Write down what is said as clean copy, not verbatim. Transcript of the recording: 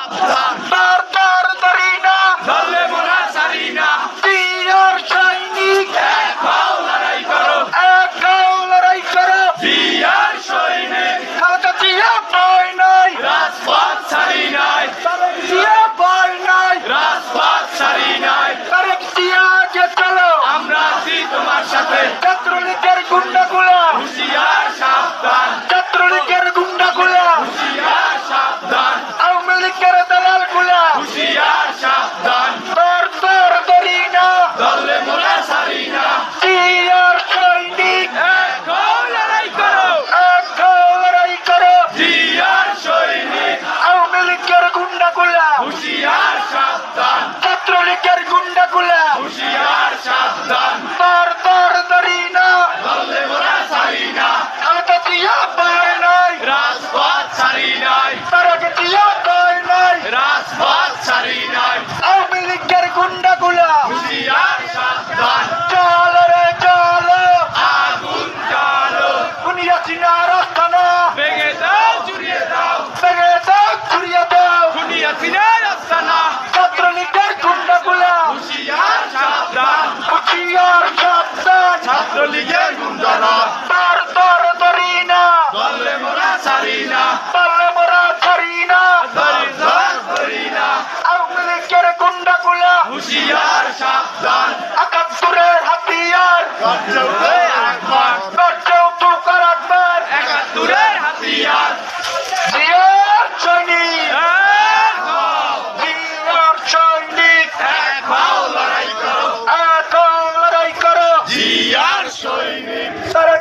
সাবধান তার তার ধরি না ধরলে মোরা ছাড়ি না জিয়ার সৈনিক এক হও লড়াই করো এক গাও লড়াই করো জিয়ার সৈনিক খালেদা জিয়া ভয় নাই রাজপথ ছাড়ি নাই তারেক জিয়া ভয় নাই রাজপথ ছাড়ি নাই তারেক জিয়া কে চলো আমরা আছি তোমার সাথে ছাত্রলীগের গুন্ডাগুলা হুঁশিয়ার সাবধান ছাত্রলীগের গুন্ডাগুলা হুঁশিয়ার সাবধান আওয়ামী লীগের দালালগুলা হুঁশিয়ার সাবধান তোর তোর ধরি না ধরলে মোরা ছাড়ি না জিয়ার সৈনিক এক হও লড়াই করো এক গাও লড়াই করো জিয়ার সৈনিক আওয়ামী লীগের গুন্ডাগুলা হুঁশিয়ার সাবধান ছাত্রলীগের গুন্ডাগুলা হুঁশিয়ার সাবধান তোর তোর ধরি না ধরলে মোরা ছাড়ি না খালেদা জিয়া ভয় নাই রাজপথ ছাড়ি নাই তারেক জিয়া ভয় নাই রাজপথ ছাড়ি নাই আওয়ামী লীগের গুন্ডাগুলা হুঁশিয়ার সাবধান চলো রে চলো আগুন জ্বালো দুনিয়া চিনা রাস্তা না ভেঙে দাও জুড়িয়ে দাও ভেঙে দাও ঘুরিয়ে দাও দুনিয়া চিনার আস্তানা ছাত্রলীগের গুন্ডাগুলা হুঁশিয়ার সাবধান হুঁশিয়ার সাবধান ছাত্রলীগের গুন্ডারা তোর তোর ধরি না ধরলে মোরা ছাড়ি না পারলে মোরা ছাড়ি না ধরি না আওয়ামী লীগের গুন্ডাগুলা হুঁশিয়ার সাবধান ৭১-এর হাতিয়ার কাটলে